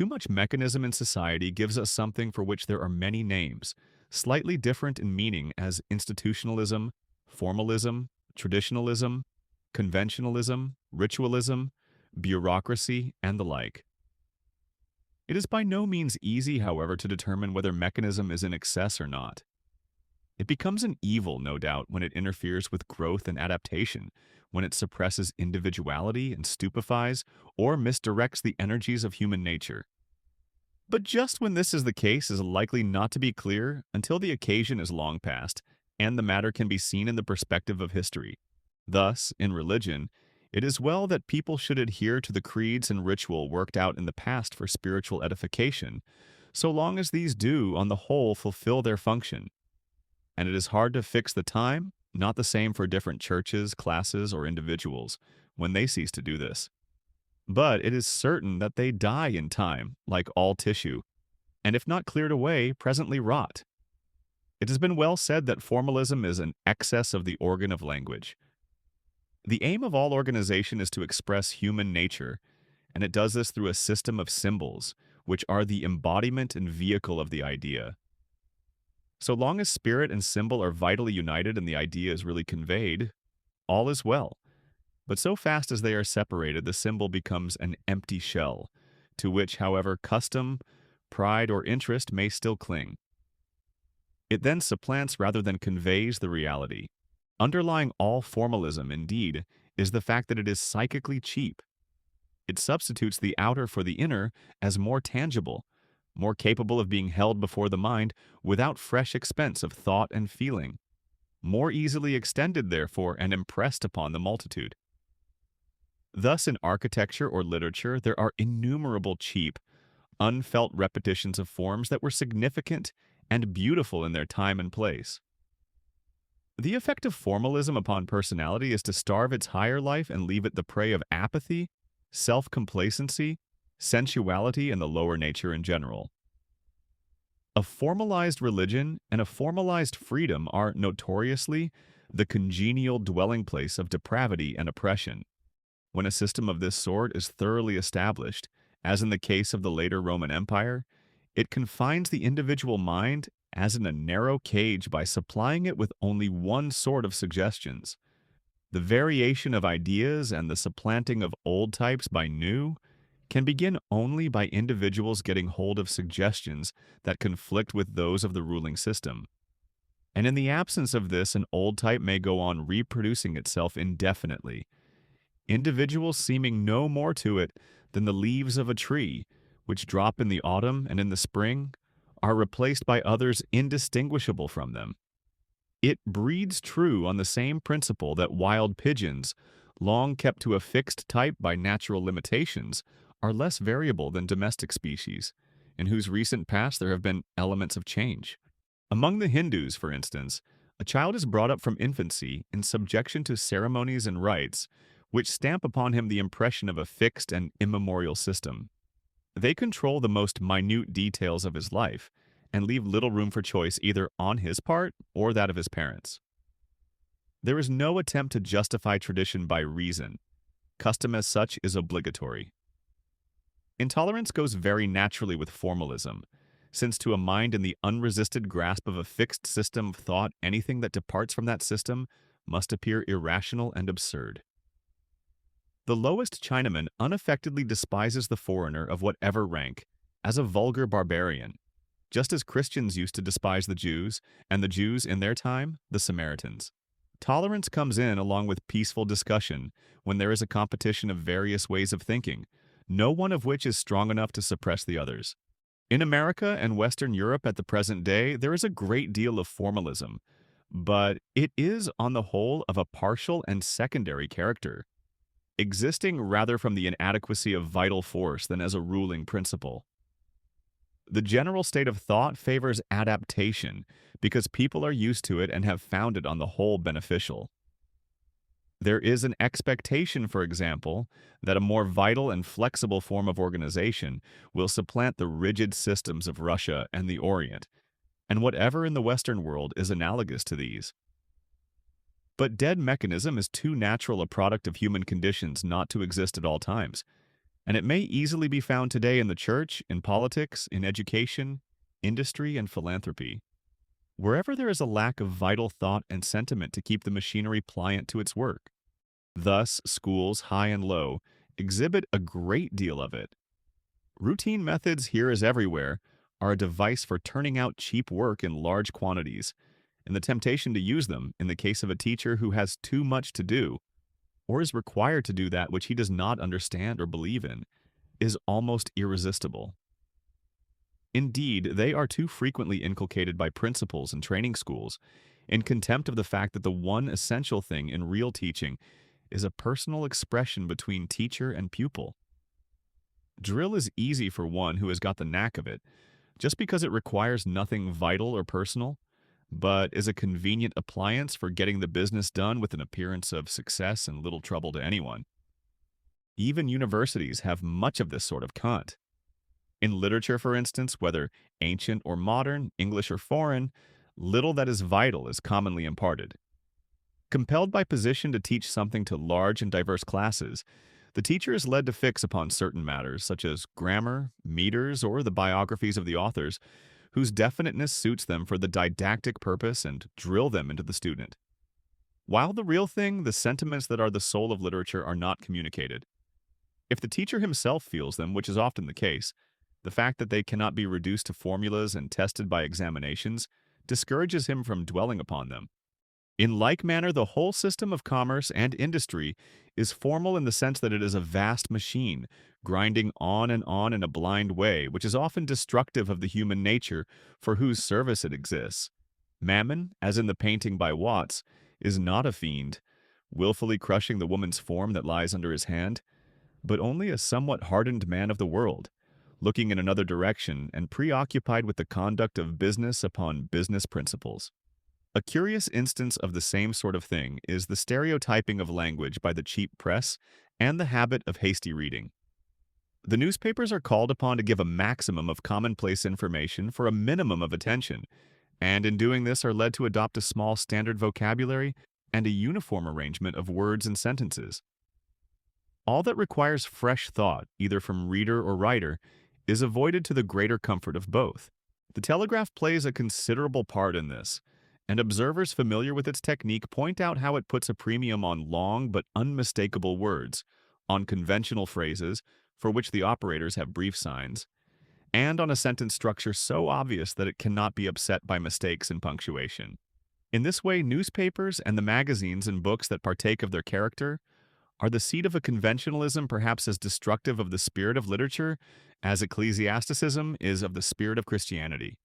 Too much mechanism in society gives us something for which there are many names, slightly different in meaning as institutionalism, formalism, traditionalism, conventionalism, ritualism, bureaucracy, and the like. It is by no means easy, however, to determine whether mechanism is in excess or not. It becomes an evil, no doubt, when it interferes with growth and adaptation, when it suppresses individuality and stupefies or misdirects the energies of human nature. But just when this is the case is likely not to be clear until the occasion is long past and the matter can be seen in the perspective of history. Thus, in religion, it is well that people should adhere to the creeds and ritual worked out in the past for spiritual edification, so long as these do, on the whole, fulfill their function. And it is hard to fix the time, not the same for different churches, classes, or individuals, when they cease to do this. But it is certain that they die in time, like all tissue, and if not cleared away, presently rot. It has been well said that formalism is an excess of the organ of language. The aim of all organization is to express human nature, and it does this through a system of symbols, which are the embodiment and vehicle of the idea. So long as spirit and symbol are vitally united and the idea is really conveyed, all is well. But so fast as they are separated, the symbol becomes an empty shell, to which, however, custom, pride, or interest may still cling. It then supplants rather than conveys the reality. Underlying all formalism, indeed, is the fact that it is psychically cheap. It substitutes the outer for the inner as more tangible, more capable of being held before the mind without fresh expense of thought and feeling, more easily extended, therefore, and impressed upon the multitude. Thus, in architecture or literature, there are innumerable cheap, unfelt repetitions of forms that were significant and beautiful in their time and place. The effect of formalism upon personality is to starve its higher life and leave it the prey of apathy, self-complacency, sensuality, and the lower nature in general. A formalized religion and a formalized freedom are notoriously the congenial dwelling place of depravity and oppression. When a system of this sort is thoroughly established, as in the case of the later Roman Empire, it confines the individual mind as in a narrow cage by supplying it with only one sort of suggestions. The variation of ideas and the supplanting of old types by new can begin only by individuals getting hold of suggestions that conflict with those of the ruling system. And in the absence of this, an old type may go on reproducing itself indefinitely, individuals seeming no more to it than the leaves of a tree, which drop in the autumn and in the spring, are replaced by others indistinguishable from them. It breeds true on the same principle that wild pigeons, long kept to a fixed type by natural limitations, are less variable than domestic species, in whose recent past there have been elements of change. Among the Hindus, for instance, a child is brought up from infancy in subjection to ceremonies and rites which stamp upon him the impression of a fixed and immemorial system. They control the most minute details of his life and leave little room for choice either on his part or that of his parents. There is no attempt to justify tradition by reason. Custom as such is obligatory. Intolerance goes very naturally with formalism, since to a mind in the unresisted grasp of a fixed system of thought, anything that departs from that system must appear irrational and absurd. The lowest Chinaman unaffectedly despises the foreigner of whatever rank as a vulgar barbarian, just as Christians used to despise the Jews, and the Jews in their time, the Samaritans. Tolerance comes in along with peaceful discussion when there is a competition of various ways of thinking, no one of which is strong enough to suppress the others. In America and Western Europe at the present day, there is a great deal of formalism, but it is, on the whole, of a partial and secondary character, existing rather from the inadequacy of vital force than as a ruling principle. The general state of thought favors adaptation because people are used to it and have found it on the whole beneficial. There is an expectation, for example, that a more vital and flexible form of organization will supplant the rigid systems of Russia and the Orient, and whatever in the Western world is analogous to these. But dead mechanism is too natural a product of human conditions not to exist at all times, and it may easily be found today in the church, in politics, in education, industry, and philanthropy. Wherever there is a lack of vital thought and sentiment to keep the machinery pliant to its work. Thus, schools, high and low, exhibit a great deal of it. Routine methods, here as everywhere, are a device for turning out cheap work in large quantities, and the temptation to use them, in the case of a teacher who has too much to do, or is required to do that which he does not understand or believe in, is almost irresistible. Indeed, they are too frequently inculcated by principals and training schools, in contempt of the fact that the one essential thing in real teaching is a personal expression between teacher and pupil. Drill is easy for one who has got the knack of it, just because it requires nothing vital or personal, but is a convenient appliance for getting the business done with an appearance of success and little trouble to anyone. Even universities have much of this sort of cant. In literature, for instance, whether ancient or modern, English or foreign, little that is vital is commonly imparted. Compelled by position to teach something to large and diverse classes, the teacher is led to fix upon certain matters, such as grammar, meters, or the biographies of the authors, whose definiteness suits them for the didactic purpose, and drill them into the student. While the real thing, the sentiments that are the soul of literature, are not communicated. If the teacher himself feels them, which is often the case, the fact that they cannot be reduced to formulas and tested by examinations discourages him from dwelling upon them. In like manner, the whole system of commerce and industry is formal in the sense that it is a vast machine, grinding on and on in a blind way, which is often destructive of the human nature for whose service it exists. Mammon, as in the painting by Watts, is not a fiend, willfully crushing the woman's form that lies under his hand, but only a somewhat hardened man of the world, looking in another direction and preoccupied with the conduct of business upon business principles. A curious instance of the same sort of thing is the stereotyping of language by the cheap press and the habit of hasty reading. The newspapers are called upon to give a maximum of commonplace information for a minimum of attention, and in doing this are led to adopt a small standard vocabulary and a uniform arrangement of words and sentences. All that requires fresh thought, either from reader or writer, is avoided to the greater comfort of both. The telegraph plays a considerable part in this, and observers familiar with its technique point out how it puts a premium on long but unmistakable words, on conventional phrases, for which the operators have brief signs, and on a sentence structure so obvious that it cannot be upset by mistakes in punctuation. In this way, newspapers and the magazines and books that partake of their character are the seat of a conventionalism perhaps as destructive of the spirit of literature as ecclesiasticism is of the spirit of Christianity.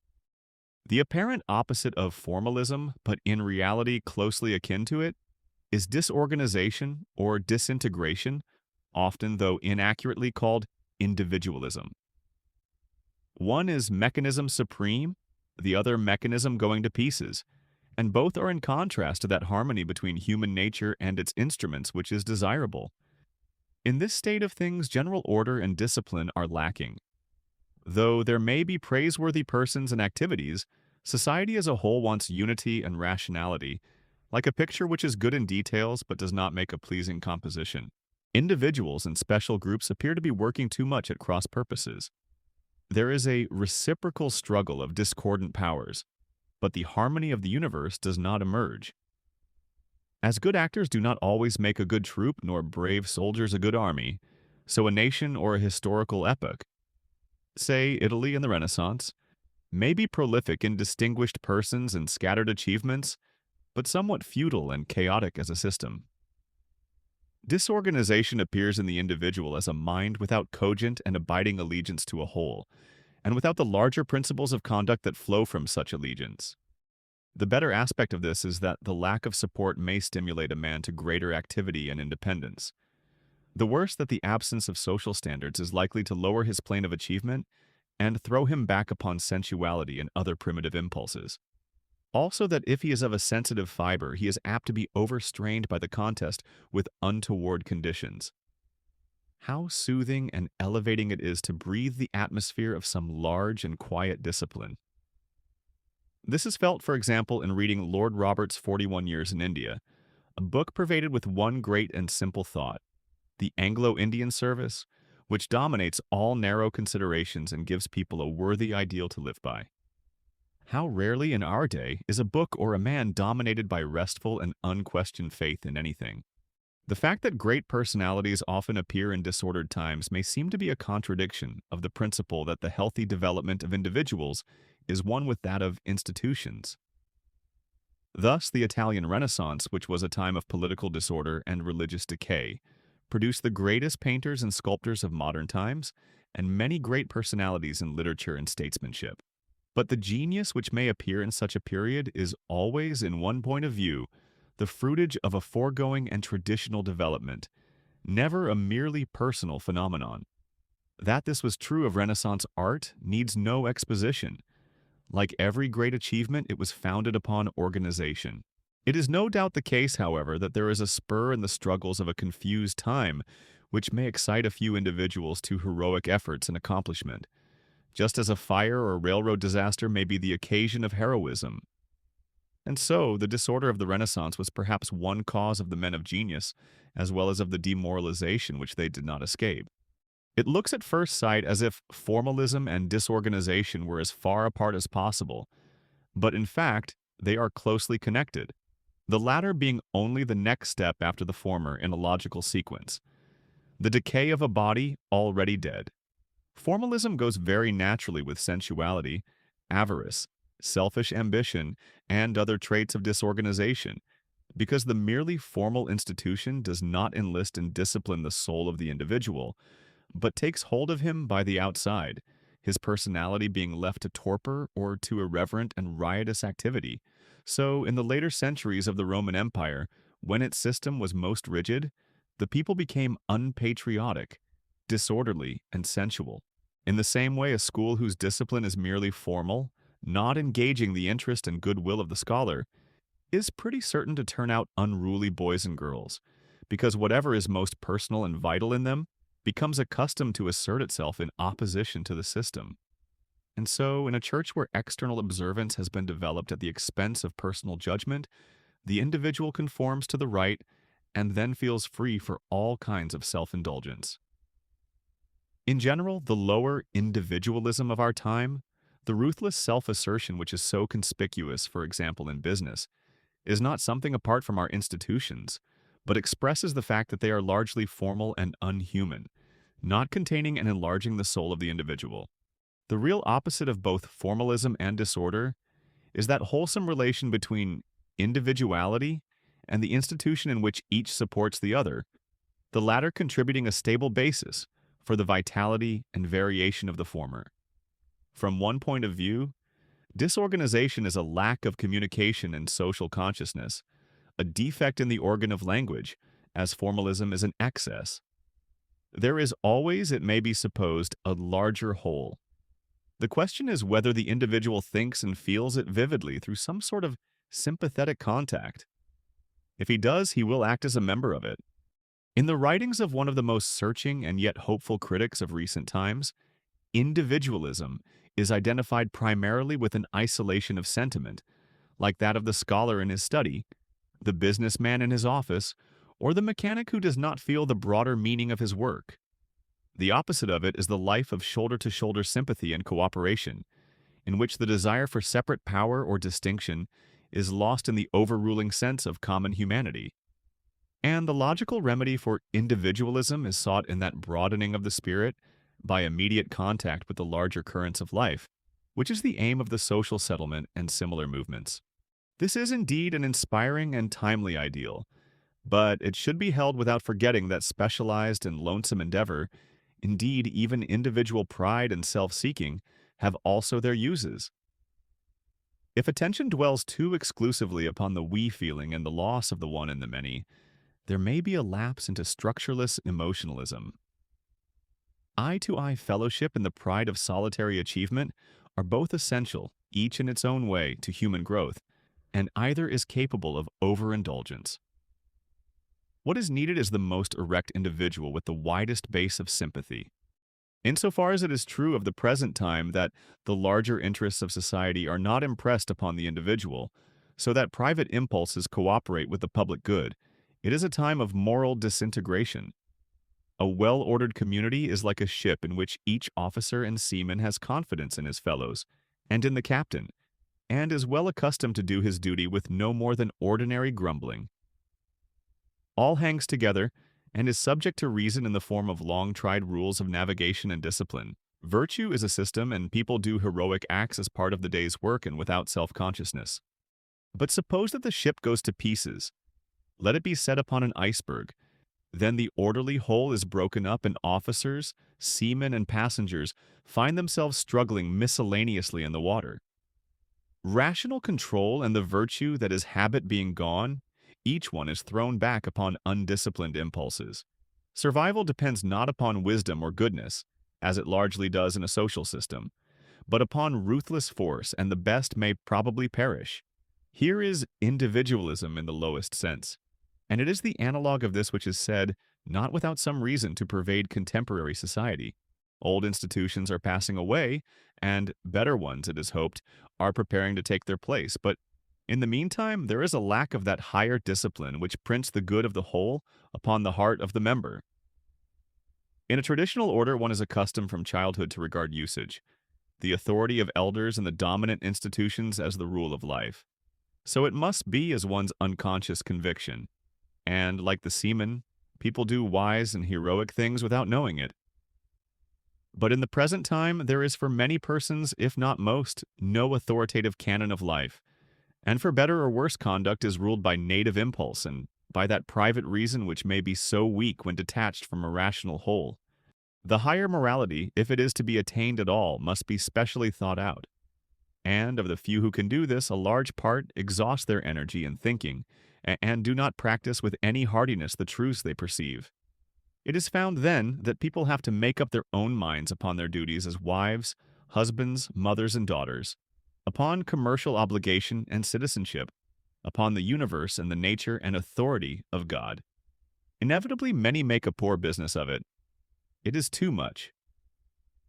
The apparent opposite of formalism, but in reality closely akin to it, is disorganization or disintegration, often though inaccurately called individualism. One is mechanism supreme, the other mechanism going to pieces, and both are in contrast to that harmony between human nature and its instruments which is desirable. In this state of things, general order and discipline are lacking. Though there may be praiseworthy persons and activities, society as a whole wants unity and rationality, like a picture which is good in details but does not make a pleasing composition. Individuals and special groups appear to be working too much at cross purposes. There is a reciprocal struggle of discordant powers, but the harmony of the universe does not emerge. As good actors do not always make a good troupe, nor brave soldiers a good army, so a nation or a historical epoch, say Italy in the Renaissance, may be prolific in distinguished persons and scattered achievements, but somewhat futile and chaotic as a system. Disorganization appears in the individual as a mind without cogent and abiding allegiance to a whole, and without the larger principles of conduct that flow from such allegiance. The better aspect of this is that the lack of support may stimulate a man to greater activity and independence. The worse that the absence of social standards is likely to lower his plane of achievement and throw him back upon sensuality and other primitive impulses. Also that if he is of a sensitive fiber, he is apt to be overstrained by the contest with untoward conditions. How soothing and elevating it is to breathe the atmosphere of some large and quiet discipline. This is felt, for example, in reading Lord Roberts' 41 Years in India, a book pervaded with one great and simple thought: the Anglo-Indian service, which dominates all narrow considerations and gives people a worthy ideal to live by. How rarely in our day is a book or a man dominated by restful and unquestioned faith in anything? The fact that great personalities often appear in disordered times may seem to be a contradiction of the principle that the healthy development of individuals is one with that of institutions. Thus, the Italian Renaissance, which was a time of political disorder and religious decay, produced the greatest painters and sculptors of modern times and many great personalities in literature and statesmanship. But the genius which may appear in such a period is always, in one point of view, the fruitage of a foregoing and traditional development, never a merely personal phenomenon. That this was true of Renaissance art needs no exposition. Like every great achievement, it was founded upon organization. It is no doubt the case, however, that there is a spur in the struggles of a confused time which may excite a few individuals to heroic efforts and accomplishment, just as a fire or railroad disaster may be the occasion of heroism. And so, the disorder of the Renaissance was perhaps one cause of the men of genius, as well as of the demoralization which they did not escape. It looks at first sight as if formalism and disorganization were as far apart as possible, but in fact, they are closely connected, the latter being only the next step after the former in a logical sequence. The decay of a body already dead. Formalism goes very naturally with sensuality, avarice, selfish ambition, and other traits of disorganization, because the merely formal institution does not enlist and discipline the soul of the individual, but takes hold of him by the outside, his personality being left to torpor or to irreverent and riotous activity. So, in the later centuries of the Roman Empire, when its system was most rigid, the people became unpatriotic, disorderly, and sensual. In the same way, a school whose discipline is merely formal, not engaging the interest and goodwill of the scholar, is pretty certain to turn out unruly boys and girls, because whatever is most personal and vital in them becomes accustomed to assert itself in opposition to the system. And so, in a church where external observance has been developed at the expense of personal judgment, the individual conforms to the right and then feels free for all kinds of self-indulgence. In general, the lower individualism of our time, the ruthless self-assertion which is so conspicuous, for example, in business, is not something apart from our institutions, but expresses the fact that they are largely formal and unhuman, not containing and enlarging the soul of the individual. The real opposite of both formalism and disorder is that wholesome relation between individuality and the institution in which each supports the other, the latter contributing a stable basis for the vitality and variation of the former. From one point of view, disorganization is a lack of communication and social consciousness, a defect in the organ of language, as formalism is an excess. There is always, it may be supposed, a larger whole. The question is whether the individual thinks and feels it vividly through some sort of sympathetic contact. If he does, he will act as a member of it. In the writings of one of the most searching and yet hopeful critics of recent times, individualism is identified primarily with an isolation of sentiment, like that of the scholar in his study, the businessman in his office, or the mechanic who does not feel the broader meaning of his work. The opposite of it is the life of shoulder-to-shoulder sympathy and cooperation, in which the desire for separate power or distinction is lost in the overruling sense of common humanity. And the logical remedy for individualism is sought in that broadening of the spirit by immediate contact with the larger currents of life, which is the aim of the social settlement and similar movements. This is indeed an inspiring and timely ideal, but it should be held without forgetting that specialized and lonesome endeavor, indeed even individual pride and self-seeking, have also their uses. If attention dwells too exclusively upon the we feeling and the loss of the one in the many, there may be a lapse into structureless emotionalism. Eye-to-eye fellowship and the pride of solitary achievement are both essential, each in its own way, to human growth, and either is capable of overindulgence. What is needed is the most erect individual with the widest base of sympathy. Insofar as it is true of the present time that the larger interests of society are not impressed upon the individual, so that private impulses cooperate with the public good, it is a time of moral disintegration. A well-ordered community is like a ship in which each officer and seaman has confidence in his fellows and in the captain, and is well accustomed to do his duty with no more than ordinary grumbling. All hangs together and is subject to reason in the form of long-tried rules of navigation and discipline. Virtue is a system, and people do heroic acts as part of the day's work and without self-consciousness. But suppose that the ship goes to pieces. Let it be set upon an iceberg. Then the orderly whole is broken up, and officers, seamen, and passengers find themselves struggling miscellaneously in the water. Rational control and the virtue that is habit being gone, each one is thrown back upon undisciplined impulses. Survival depends not upon wisdom or goodness, as it largely does in a social system, but upon ruthless force, and the best may probably perish. Here is individualism in the lowest sense, and it is the analog of this which is said, not without some reason, to pervade contemporary society. Old institutions are passing away, and better ones, it is hoped, are preparing to take their place. But in the meantime, there is a lack of that higher discipline which prints the good of the whole upon the heart of the member. In a traditional order, one is accustomed from childhood to regard usage, the authority of elders and the dominant institutions as the rule of life. So it must be as one's unconscious conviction. And, like the seaman, people do wise and heroic things without knowing it. But in the present time, there is for many persons, if not most, no authoritative canon of life, and for better or worse conduct is ruled by native impulse and by that private reason which may be so weak when detached from a rational whole. The higher morality, if it is to be attained at all, must be specially thought out. And of the few who can do this, a large part exhaust their energy in thinking, and do not practice with any heartiness the truths they perceive. It is found then that people have to make up their own minds upon their duties as wives, husbands, mothers, and daughters, upon commercial obligation and citizenship, upon the universe and the nature and authority of God. Inevitably, many make a poor business of it. It is too much.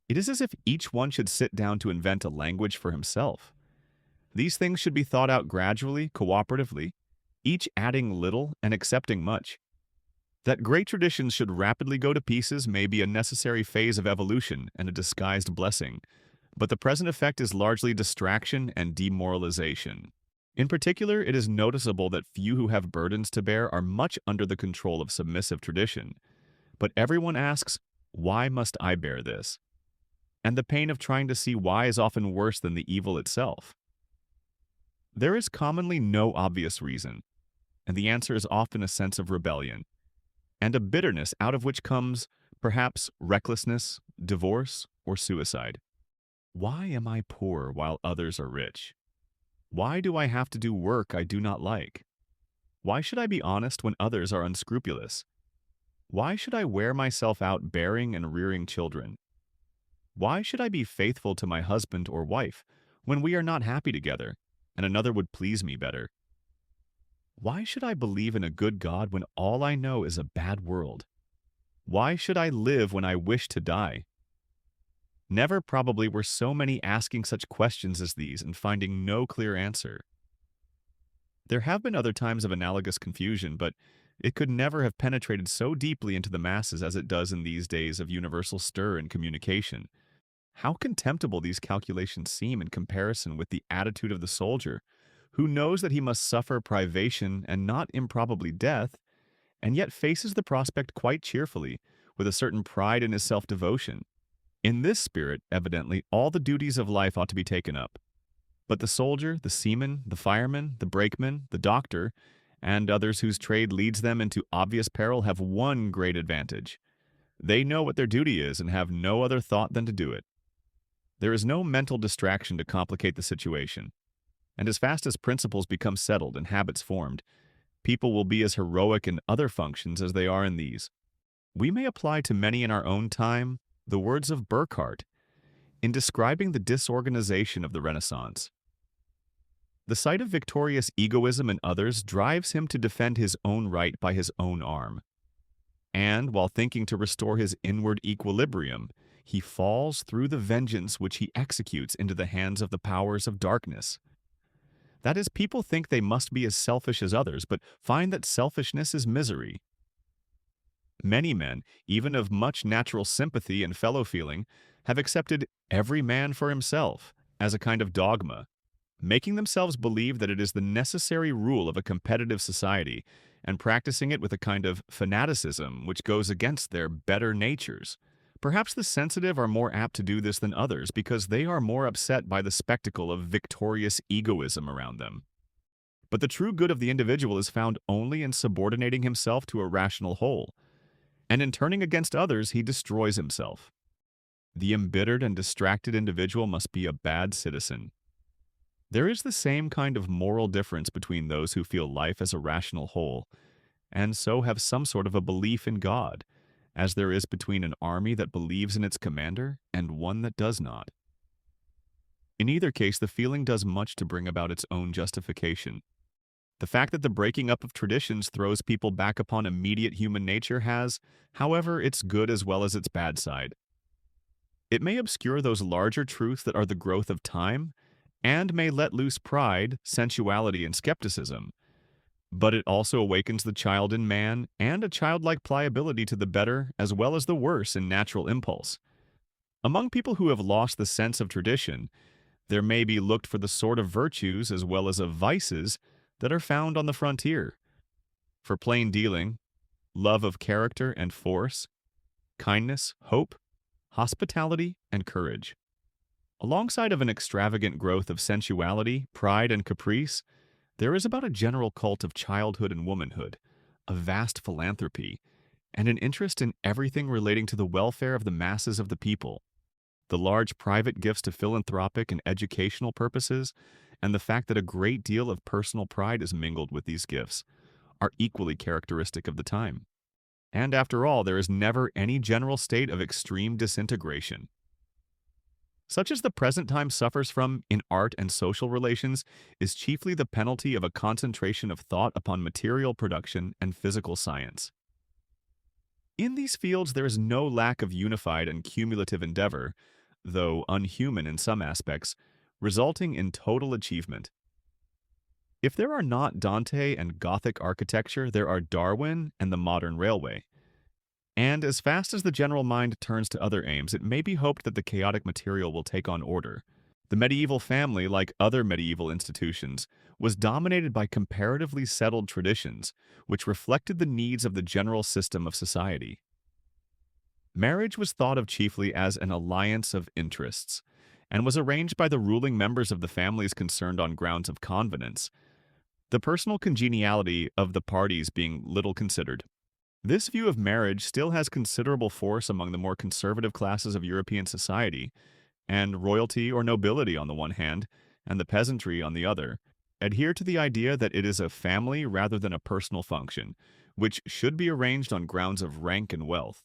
It is as if each one should sit down to invent a language for himself. These things should be thought out gradually, cooperatively, each adding little and accepting much. That great traditions should rapidly go to pieces may be a necessary phase of evolution and a disguised blessing, but the present effect is largely distraction and demoralization. In particular, it is noticeable that few who have burdens to bear are much under the control of submissive tradition, but everyone asks, why must I bear this? And the pain of trying to see why is often worse than the evil itself. There is commonly no obvious reason, and the answer is often a sense of rebellion, and a bitterness out of which comes, perhaps, recklessness, divorce, or suicide. Why am I poor while others are rich? Why do I have to do work I do not like? Why should I be honest when others are unscrupulous? Why should I wear myself out bearing and rearing children? Why should I be faithful to my husband or wife when we are not happy together and another would please me better? Why should I believe in a good God when all I know is a bad world? Why should I live when I wish to die? Never probably were so many asking such questions as these and finding no clear answer. There have been other times of analogous confusion, but it could never have penetrated so deeply into the masses as it does in these days of universal stir and communication. How contemptible these calculations seem in comparison with the attitude of the soldier, who knows that he must suffer privation and not improbably death, and yet faces the prospect quite cheerfully, with a certain pride in his self-devotion. In this spirit, evidently, all the duties of life ought to be taken up. But the soldier, the seaman, the fireman, the brakeman, the doctor, and others whose trade leads them into obvious peril have one great advantage. They know what their duty is and have no other thought than to do it. There is no mental distraction to complicate the situation, and as fast as principles become settled and habits formed, people will be as heroic in other functions as they are in these. We may apply to many in our own time the words of Burckhardt in describing the disorganization of the Renaissance. The sight of victorious egoism in others drives him to defend his own right by his own arm. And, while thinking to restore his inward equilibrium, he falls through the vengeance which he executes into the hands of the powers of darkness. That is, people think they must be as selfish as others, but find that selfishness is misery. Many men, even of much natural sympathy and fellow feeling, have accepted every man for himself as a kind of dogma, making themselves believe that it is the necessary rule of a competitive society and practicing it with a kind of fanaticism which goes against their better natures. Perhaps the sensitive are more apt to do this than others because they are more upset by the spectacle of victorious egoism around them. But the true good of the individual is found only in subordinating himself to a rational whole, and in turning against others he destroys himself. The embittered and distracted individual must be a bad citizen. There is the same kind of moral difference between those who feel life as a rational whole, and so have some sort of a belief in God, as there is between an army that believes in its commander and one that does not. In either case, the feeling does much to bring about its own justification. The fact that the breaking up of traditions throws people back upon immediate human nature has, however, its good as well as its bad side. It may obscure those larger truths that are the growth of time, and may let loose pride, sensuality, and skepticism, but it also awakens the child in man and a childlike pliability to the better as well as the worse in natural impulse. Among people who have lost the sense of tradition, there may be looked for the sort of virtues as well as of vices that are found on the frontier. For plain dealing, love of character and force, kindness, hope, hospitality, and courage. Alongside of an extravagant growth of sensuality, pride, and caprice, there is about a general cult of childhood and womanhood, a vast philanthropy, and an interest in everything relating to the welfare of the masses of the people. The large private gifts to philanthropic and educational purposes, and the fact that a great deal of personal pride is mingled with these gifts, are equally characteristic of the time. And after all, there is never any general state of extreme disintegration, such as the present time suffers from in art and social relations, is chiefly the penalty of a concentration of thought upon material production and physical science. In these fields, there is no lack of unified and cumulative endeavor, though unhuman in some aspects, resulting in total achievement. If there are not Dante and Gothic architecture, there are Darwin and the modern railway. And as fast as the general mind turns to other aims, it may be hoped that the chaotic material will take on order. The medieval family, like other medieval institutions, was dominated by comparatively settled traditions, which reflected the needs of the general system of society. Marriage was thought of chiefly as an alliance of interests, and was arranged by the ruling members of the families concerned on grounds of convenance, the personal congeniality of the parties being little considered. This view of marriage still has considerable force among the more conservative classes of European society, and royalty or nobility on the one hand, and the peasantry on the other, adhere to the idea that it is a family rather than a personal function, which should be arranged on grounds of rank and wealth.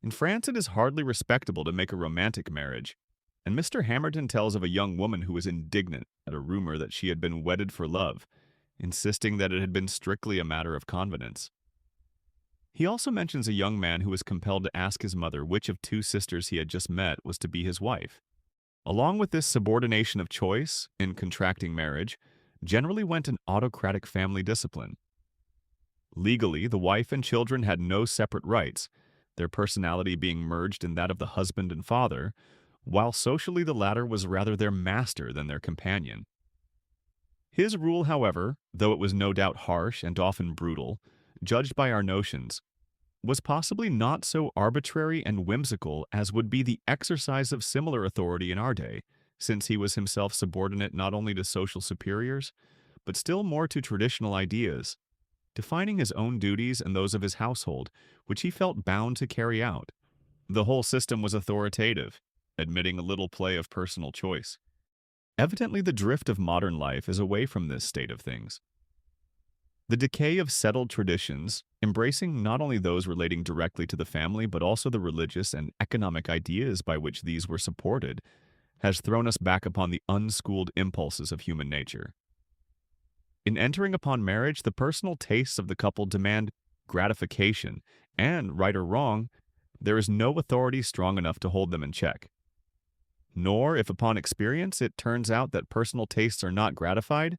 In France, it is hardly respectable to make a romantic marriage, and Mr. Hamerton tells of a young woman who was indignant at a rumor that she had been wedded for love, insisting that it had been strictly a matter of convenance. He also mentions a young man who was compelled to ask his mother which of two sisters he had just met was to be his wife. Along with this subordination of choice in contracting marriage, generally went an autocratic family discipline. Legally, the wife and children had no separate rights, their personality being merged in that of the husband and father, while socially the latter was rather their master than their companion. His rule, however, though it was no doubt harsh and often brutal, judged by our notions, was possibly not so arbitrary and whimsical as would be the exercise of similar authority in our day, since he was himself subordinate not only to social superiors, but still more to traditional ideas, defining his own duties and those of his household, which he felt bound to carry out. The whole system was authoritative, admitting a little play of personal choice. Evidently, the drift of modern life is away from this state of things. The decay of settled traditions, embracing not only those relating directly to the family but also the religious and economic ideas by which these were supported, has thrown us back upon the unschooled impulses of human nature. In entering upon marriage, the personal tastes of the couple demand gratification, and, right or wrong, there is no authority strong enough to hold them in check. Nor, if upon experience it turns out that personal tastes are not gratified,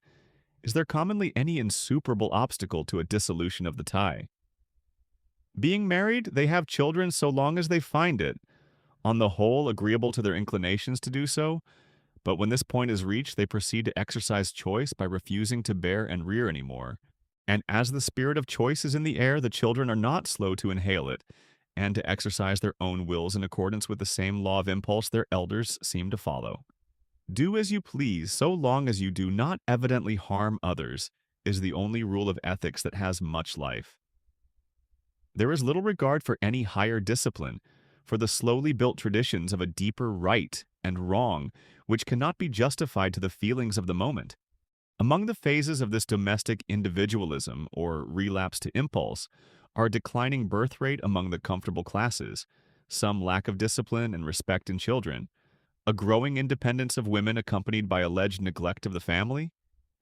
is there commonly any insuperable obstacle to a dissolution of the tie. Being married, they have children so long as they find it, on the whole, agreeable to their inclinations to do so, but when this point is reached, they proceed to exercise choice by refusing to bear and rear anymore. And as the spirit of choice is in the air, the children are not slow to inhale it, and to exercise their own wills in accordance with the same law of impulse their elders seem to follow. Do as you please, so long as you do not evidently harm others, is the only rule of ethics that has much life. There is little regard for any higher discipline, for the slowly built traditions of a deeper right and wrong, which cannot be justified to the feelings of the moment. Among the phases of this domestic individualism, or relapse to impulse, are a declining birth rate among the comfortable classes, some lack of discipline and respect in children, a growing independence of women accompanied by alleged neglect of the family,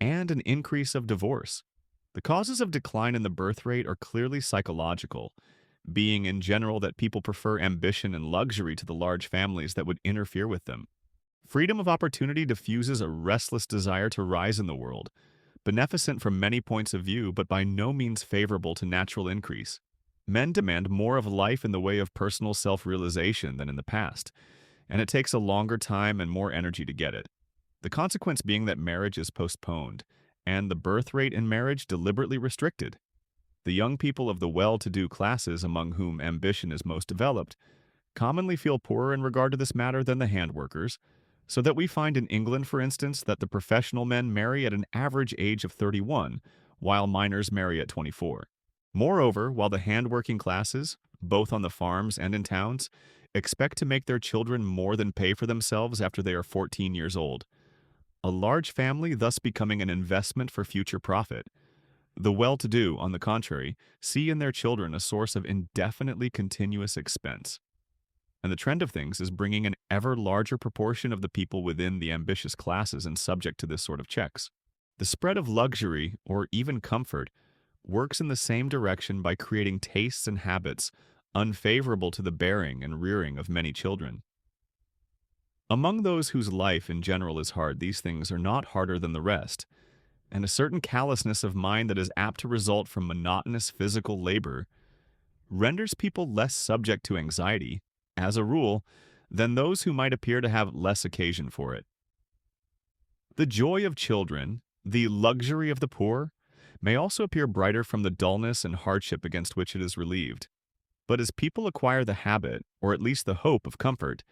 and an increase of divorce. The causes of decline in the birth rate are clearly psychological, being in general that people prefer ambition and luxury to the large families that would interfere with them. Freedom of opportunity diffuses a restless desire to rise in the world, beneficent from many points of view but by no means favorable to natural increase. Men demand more of life in the way of personal self-realization than in the past, and it takes a longer time and more energy to get it. The consequence being that marriage is postponed, and the birth rate in marriage deliberately restricted. The young people of the well-to-do classes among whom ambition is most developed commonly feel poorer in regard to this matter than the handworkers, so that we find in England, for instance, that the professional men marry at an average age of 31, while minors marry at 24. Moreover, while the hand-working classes, both on the farms and in towns, expect to make their children more than pay for themselves after they are 14 years old, a large family thus becoming an investment for future profit. The well-to-do, on the contrary, see in their children a source of indefinitely continuous expense. And the trend of things is bringing an ever larger proportion of the people within the ambitious classes and subject to this sort of checks. The spread of luxury, or even comfort, works in the same direction by creating tastes and habits unfavorable to the bearing and rearing of many children. Among those whose life in general is hard, these things are not harder than the rest, and a certain callousness of mind that is apt to result from monotonous physical labor renders people less subject to anxiety, as a rule, than those who might appear to have less occasion for it. The joy of children, the luxury of the poor, may also appear brighter from the dullness and hardship against which it is relieved. But as people acquire the habit, or at least the hope of comfort,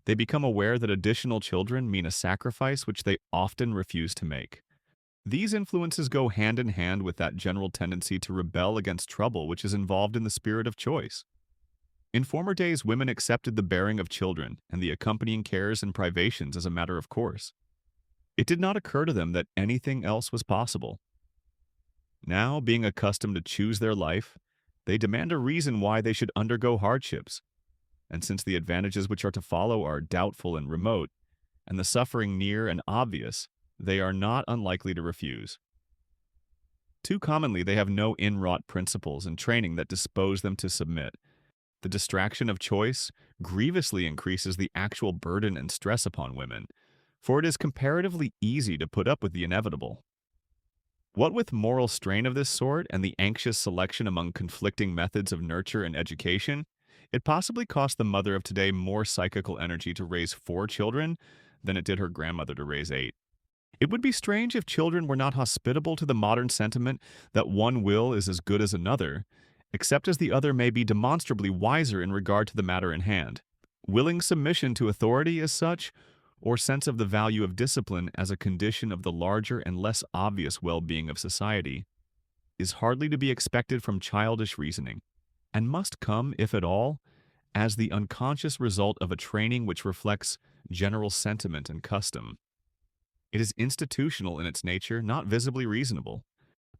they become aware that additional children mean a sacrifice which they often refuse to make. These influences go hand in hand with that general tendency to rebel against trouble which is involved in the spirit of choice. In former days, women accepted the bearing of children and the accompanying cares and privations as a matter of course. It did not occur to them that anything else was possible. Now, being accustomed to choose their life, they demand a reason why they should undergo hardships. And since the advantages which are to follow are doubtful and remote, and the suffering near and obvious, they are not unlikely to refuse. Too commonly, they have no inwrought principles and training that dispose them to submit. The distraction of choice grievously increases the actual burden and stress upon women, for it is comparatively easy to put up with the inevitable. What with moral strain of this sort and the anxious selection among conflicting methods of nurture and education, it possibly cost the mother of today more psychical energy to raise 4 children than it did her grandmother to raise 8. It would be strange if children were not hospitable to the modern sentiment that one will is as good as another, except as the other may be demonstrably wiser in regard to the matter in hand. Willing submission to authority as such, or sense of the value of discipline as a condition of the larger and less obvious well-being of society, is hardly to be expected from childish reasoning, and must come, if at all, as the unconscious result of a training which reflects general sentiment and custom. It is institutional in its nature, not visibly reasonable.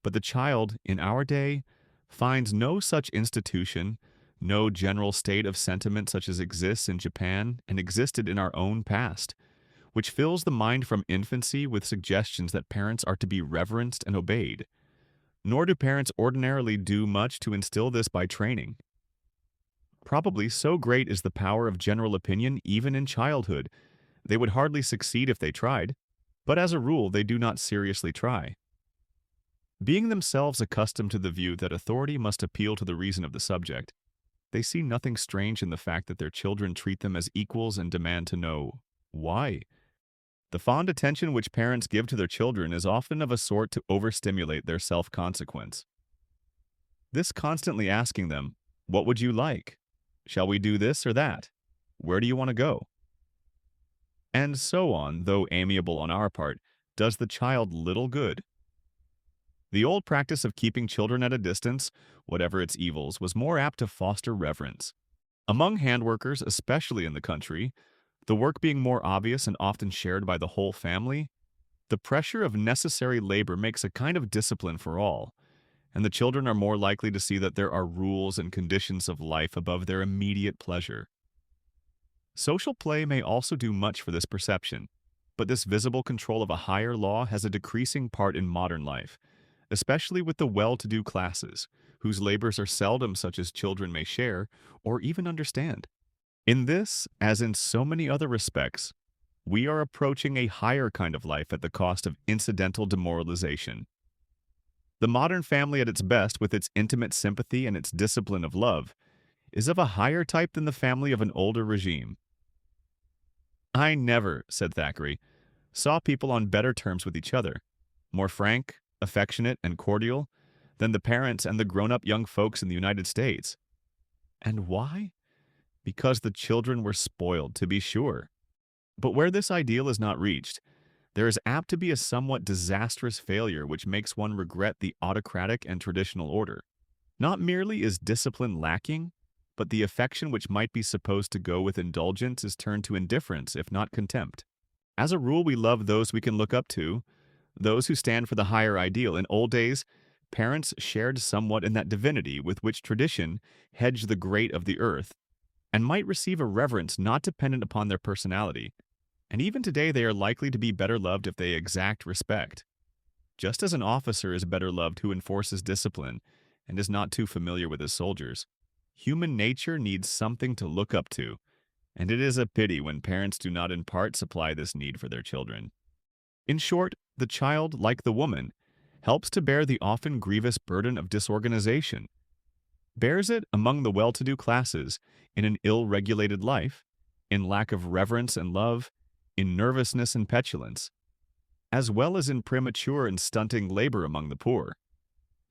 But the child, in our day, finds no such institution, no general state of sentiment such as exists in Japan and existed in our own past, which fills the mind from infancy with suggestions that parents are to be reverenced and obeyed. Nor do parents ordinarily do much to instill this by training. Probably so great is the power of general opinion even in childhood, they would hardly succeed if they tried. But as a rule, they do not seriously try. Being themselves accustomed to the view that authority must appeal to the reason of the subject, they see nothing strange in the fact that their children treat them as equals and demand to know why. The fond attention which parents give to their children is often of a sort to overstimulate their self-consequence. This constantly asking them, "What would you like? Shall we do this or that? Where do you want to go?" And so on, though amiable on our part, does the child little good. The old practice of keeping children at a distance, whatever its evils, was more apt to foster reverence. Among handworkers, especially in the country, the work being more obvious and often shared by the whole family, the pressure of necessary labor makes a kind of discipline for all, and the children are more likely to see that there are rules and conditions of life above their immediate pleasure. Social play may also do much for this perception, but this visible control of a higher law has a decreasing part in modern life, especially with the well-to-do classes, whose labors are seldom such as children may share or even understand. In this, as in so many other respects, we are approaching a higher kind of life at the cost of incidental demoralization. The modern family at its best, with its intimate sympathy and its discipline of love, is of a higher type than the family of an older regime. "I never," said Thackeray, "saw people on better terms with each other, more frank, affectionate, and cordial than the parents and the grown-up young folks in the United States. And why? Because the children were spoiled, to be sure. But where this ideal is not reached, there is apt to be a somewhat disastrous failure which makes one regret the autocratic and traditional order. Not merely is discipline lacking, but the affection which might be supposed to go with indulgence is turned to indifference, if not contempt. As a rule, we love those we can look up to, those who stand for the higher ideal. In old days, parents shared somewhat in that divinity with which tradition hedged the great of the earth, and might receive a reverence not dependent upon their personality. And even today they are likely to be better loved if they exact respect. Just as an officer is better loved who enforces discipline and is not too familiar with his soldiers, human nature needs something to look up to, and it is a pity when parents do not in part supply this need for their children. In short, the child, like the woman, helps to bear the often grievous burden of disorganization, bears it among the well-to-do classes in an ill-regulated life, in lack of reverence and love, in nervousness and petulance, as well as in premature and stunting labor among the poor.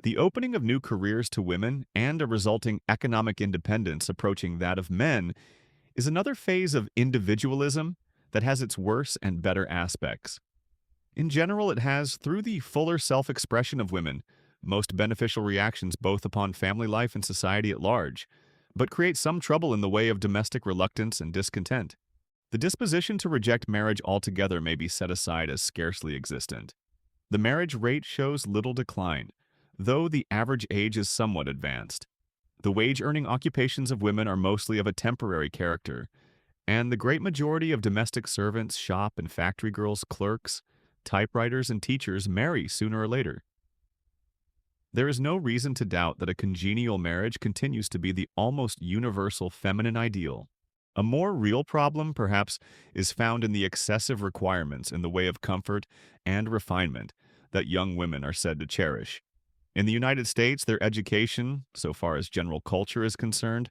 The opening of new careers to women and a resulting economic independence approaching that of men is another phase of individualism that has its worse and better aspects. In general, it has, through the fuller self-expression of women, most beneficial reactions both upon family life and society at large, but creates some trouble in the way of domestic reluctance and discontent. The disposition to reject marriage altogether may be set aside as scarcely existent. The marriage rate shows little decline, though the average age is somewhat advanced. The wage-earning occupations of women are mostly of a temporary character, and the great majority of domestic servants, shop and factory girls, clerks, typewriters, and teachers marry sooner or later. There is no reason to doubt that a congenial marriage continues to be the almost universal feminine ideal. A more real problem, perhaps, is found in the excessive requirements in the way of comfort and refinement that young women are said to cherish. In the United States, their education, so far as general culture is concerned,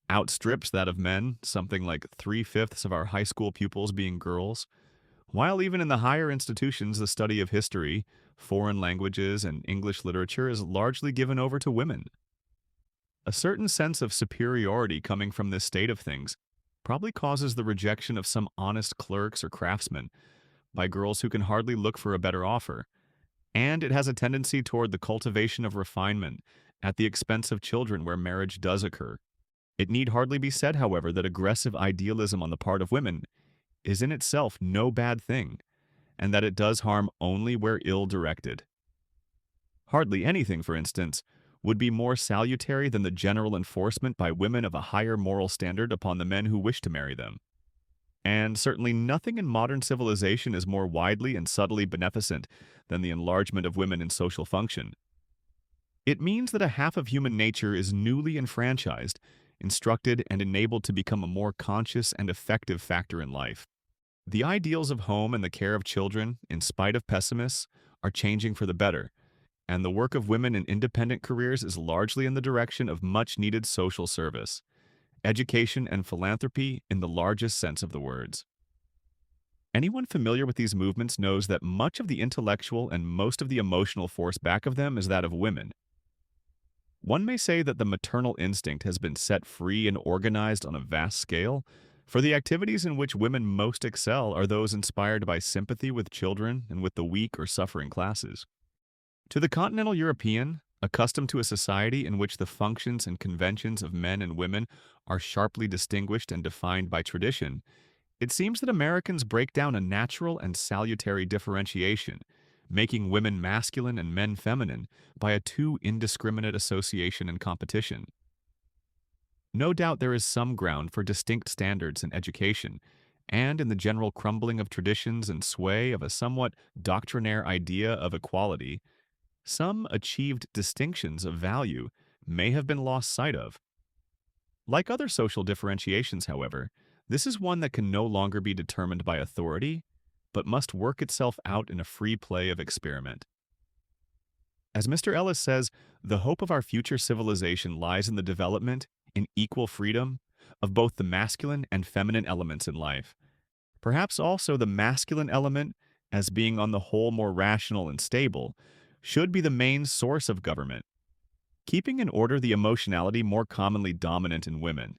outstrips that of men, something like 3/5 of our high school pupils being girls, while even in the higher institutions the study of history, foreign languages, and English literature is largely given over to women. A certain sense of superiority coming from this state of things probably causes the rejection of some honest clerks or craftsmen by girls who can hardly look for a better offer, and it has a tendency toward the cultivation of refinement at the expense of children where marriage does occur. It need hardly be said, however, that aggressive idealism on the part of women is in itself no bad thing, and that it does harm only where ill-directed. Hardly anything, for instance, would be more salutary than the general enforcement by women of a higher moral standard upon the men who wish to marry them. And certainly nothing in modern civilization is more widely and subtly beneficent than the enlargement of women in social function. It means that a half of human nature is newly enfranchised, instructed, and enabled to become a more conscious and effective factor in life. The ideals of home and the care of children, in spite of pessimists, are changing for the better, and the work of women in independent careers is largely in the direction of much-needed social service, education, and philanthropy in the largest sense of the words. Anyone familiar with these movements knows that much of the intellectual and most of the emotional force back of them is that of women. One may say that the maternal instinct has been set free and organized on a vast scale, for the activities in which women most excel are those inspired by sympathy with children and with the weak or suffering classes. To the continental European, accustomed to a society in which the functions and conventions of men and women are sharply distinguished and defined by tradition, it seems that Americans break down a natural and salutary differentiation, making women masculine and men feminine by a too indiscriminate association and competition. No doubt there is some ground for distinct standards in education, and in the general crumbling of traditions and sway of a somewhat doctrinaire idea of equality, some achieved distinctions of value may have been lost sight of. Like other social differentiations, however, this is one that can no longer be determined by authority, but must work itself out in a free play of experiment. As Mr. Ellis says, the hope of our future civilization lies in the development, in equal freedom, of both the masculine and feminine elements in life. Perhaps also the masculine element, as being on the whole more rational and stable, should be the main source of government, keeping in order the emotionality more commonly dominant in women.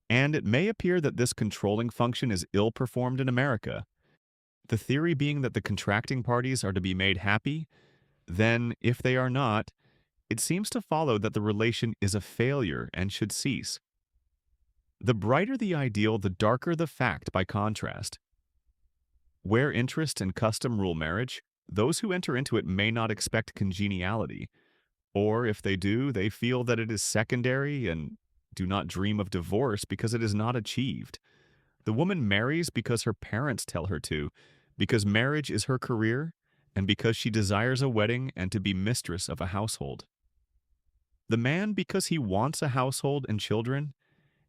And it may appear that this controlling function is ill performed in America, the theory being that the contracting parties are to be made happy. Then, if they are not, it seems to follow that the relation is a failure and should cease. The brighter the ideal, the darker the fact by contrast. Where interest and custom rule marriage, those who enter into it may not expect congeniality, or if they do, they feel that it is secondary and do not dream of divorce because it is not achieved. The woman marries because her parents tell her to, because marriage is her career, and because she desires a wedding and to be mistress of a household. The man because he wants a household and children,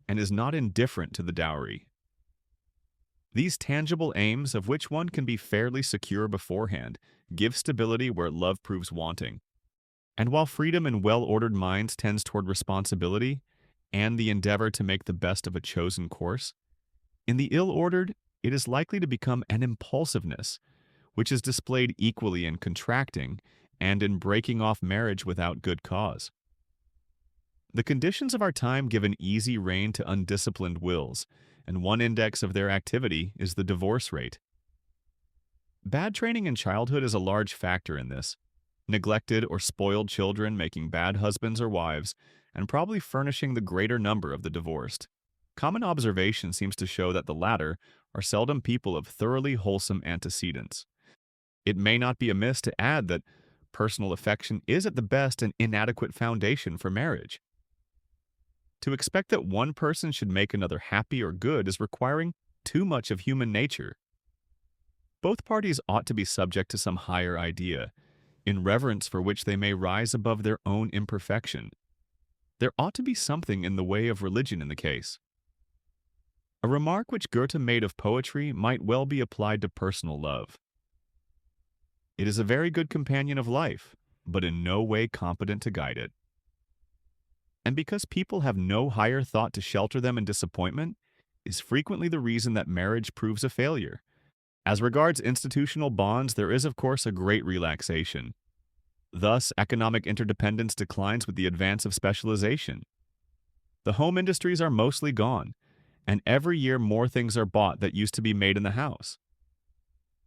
and is not indifferent to the dowry. These tangible aims, of which one can be fairly secure beforehand, give stability where love proves wanting. And while freedom in well-ordered minds tends toward responsibility and the endeavor to make the best of a chosen course, in the ill-ordered, it is likely to become an impulsiveness, which is displayed equally in contracting and in breaking off marriage without good cause. The conditions of our time give an easy rein to undisciplined wills, and one index of their activity is the divorce rate. Bad training in childhood is a large factor in this. Neglected or spoiled children making bad husbands or wives, and probably furnishing the greater number of the divorced. Common observation seems to show that the latter are seldom people of thoroughly wholesome antecedents. It may not be amiss to add that personal affection is at the best an inadequate foundation for marriage. To expect that one person should make another happy or good is requiring too much of human nature. Both parties ought to be subject to some higher idea, in reverence for which they may rise above their own imperfection. There ought to be something in the way of religion in the case. A remark which Goethe made of poetry might well be applied to personal love. It is a very good companion of life, but in no way competent to guide it. And because people have no higher thought to shelter them in disappointment, is frequently the reason that marriage proves a failure. As regards institutional bonds, there is of course a great relaxation. Thus, economic interdependence declines with the advance of specialization. The home industries are mostly gone, and every year more things are bought that used to be made in the house.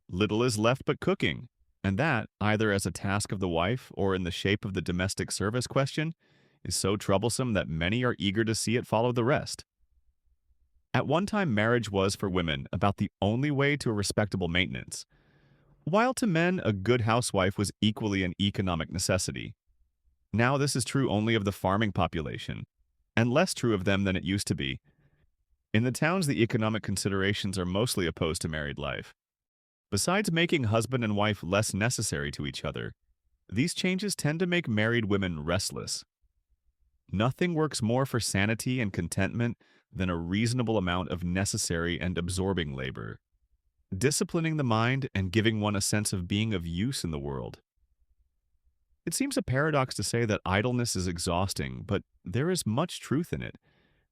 Little is left but cooking, and that, either as a task of the wife or in the shape of the domestic service question, is so troublesome that many are eager to see it follow the rest. At one time, marriage was, for women, about the only way to a respectable maintenance, while to men a good housewife was equally an economic necessity. Now this is true only of the farming population, and less true of them than it used to be. In the towns, the economic considerations are mostly opposed to married life. Besides making husband and wife less necessary to each other, these changes tend to make married women restless. Nothing works more for sanity and contentment than a reasonable amount of necessary and absorbing labor, disciplining the mind and giving one a sense of being of use in the world. It seems a paradox to say that idleness is exhausting, but there is much truth in it,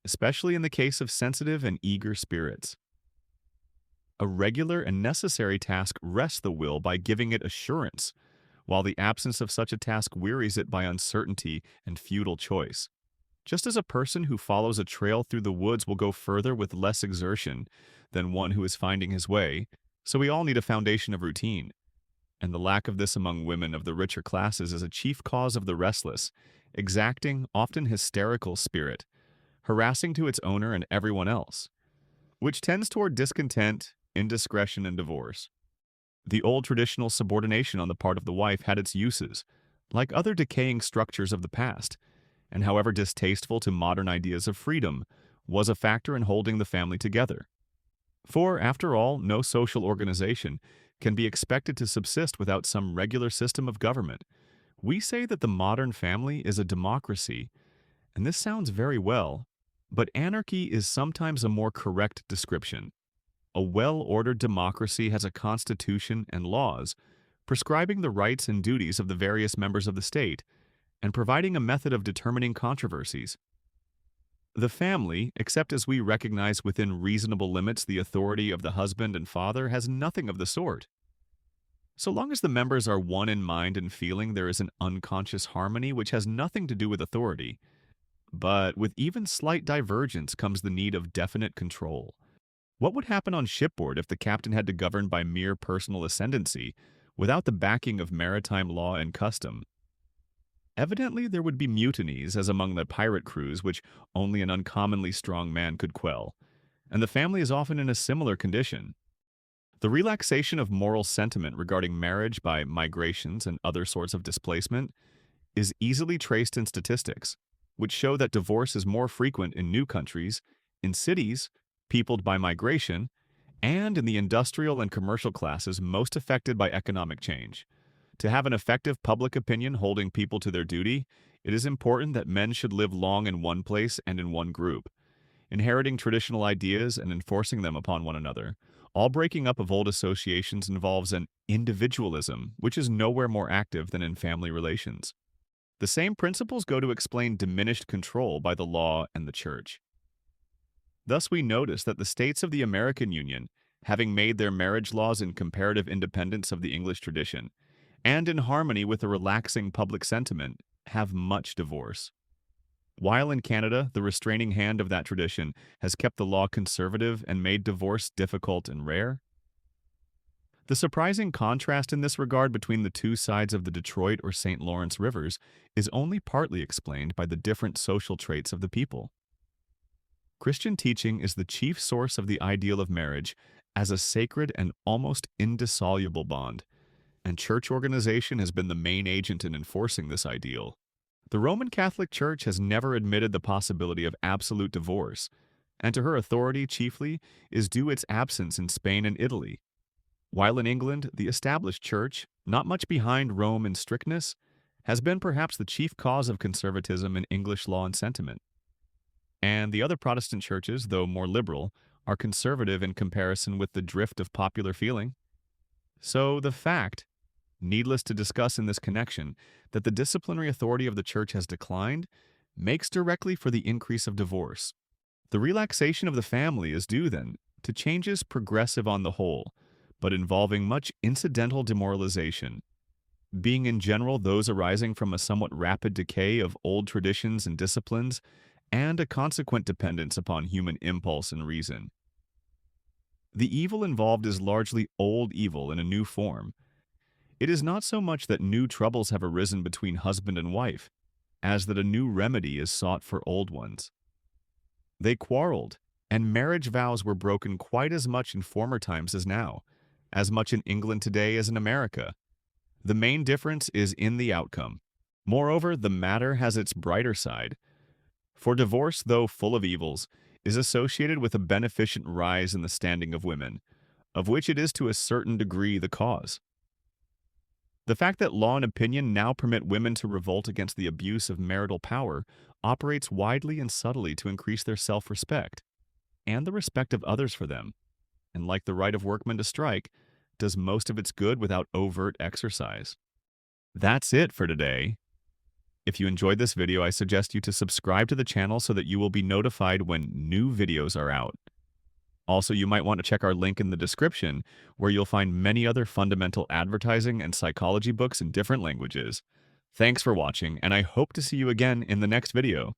especially in the case of sensitive and eager spirits. A regular and necessary task rests the will by giving it assurance, while the absence of such a task wearies it by uncertainty and futile choice. Just as a person who follows a trail through the woods will go further with less exertion than one who is finding his way, so we all need a foundation of routine. And the lack of this among women of the richer classes is a chief cause of the restless, exacting, often hysterical spirit, harassing to its owner and everyone else, which tends toward discontent, indiscretion, and divorce. The old traditional subordination on the part of the wife had its uses, like other decaying structures of the past, and however distasteful to modern ideas of freedom, was a factor in holding the family together. For, after all, no social organization can be expected to subsist without some regular system of government. We say that the modern family is a democracy, and this sounds very well, but anarchy is sometimes a more correct description. A well-ordered democracy has a constitution and laws, prescribing the rights and duties of the various members of the state, and providing a method of determining controversies. The family, except as we recognize within reasonable limits the authority of the husband and father, has nothing of the sort. So long as the members are one in mind and feeling, there is an unconscious harmony which has nothing to do with authority. But with even slight divergence comes the need of definite control. What would happen on shipboard if the captain had to govern by mere personal ascendancy, without the backing of maritime law and custom? Evidently, there would be mutinies, as among the pirate crews, which only an uncommonly strong man could quell, and the family is often in a similar condition. The relaxation of moral sentiment regarding marriage by migrations and other sorts of displacement is easily traced in statistics, which show that divorce is more frequent in new countries, in cities peopled by migration, and in the industrial and commercial classes most affected by economic change. To have an effective public opinion holding people to their duty, it is important that men should live long in one place and in one group, inheriting traditional ideas and enforcing them upon one another. All breaking up of old associations involves an individualism, which is nowhere more active than in family relations. The same principles go to explain diminished control by the law and the church. Thus we notice that the states of the American Union, having made their marriage laws in comparative independence of the English tradition, and in harmony with a relaxing public sentiment, have much divorce. While in Canada, the restraining hand of that tradition has kept the law conservative and made divorce difficult and rare. The surprising contrast in this regard between the two sides of the Detroit or St. Lawrence rivers is only partly explained by the different social traits of the people. Christian teaching is the chief source of the ideal of marriage as a sacred and almost indissoluble bond, and church organization has been the main agent in enforcing this ideal. The Roman Catholic Church has never admitted the possibility of absolute divorce, and to her authority chiefly is due its absence in Spain and Italy. While in England, the established church, not much behind Rome in strictness, has been perhaps the chief cause of conservatism in English law and sentiment. And the other Protestant churches, though more liberal, are conservative in comparison with the drift of popular feeling. So the fact, needless to discuss in this connection, that the disciplinary authority of the church has declined, makes directly for the increase of divorce. The relaxation of the family is due, then, to changes progressive on the whole, but involving much incidental demoralization, being in general those arising from a somewhat rapid decay of old traditions and disciplines, and a consequent dependence upon human impulse and reason. The evil involved is largely old evil in a new form. It is not so much that new troubles have arisen between husband and wife, as that a new remedy is sought for old ones. They quarreled, and marriage vows were broken quite as much in former times as now, as much in England today as in America. The main difference is in the outcome. Moreover, the matter has its brighter side. For divorce, though full of evils, is associated with a beneficent rise in the standing of women, of which it is to a certain degree the cause. The fact that law and opinion now permit women to revolt against the abuse of marital power operates widely and subtly to increase their self-respect, and the respect of others for them, and like the right of workmen to strike, does most of its good without overt exercise. That's it for today. If you enjoyed this video, I suggest you to subscribe to the channel so that you will be notified when new videos are out. Also, you might want to check our link in the description, where you'll find many other fundamental advertising and psychology books in different languages. Thanks for watching, and I hope to see you again in the next video.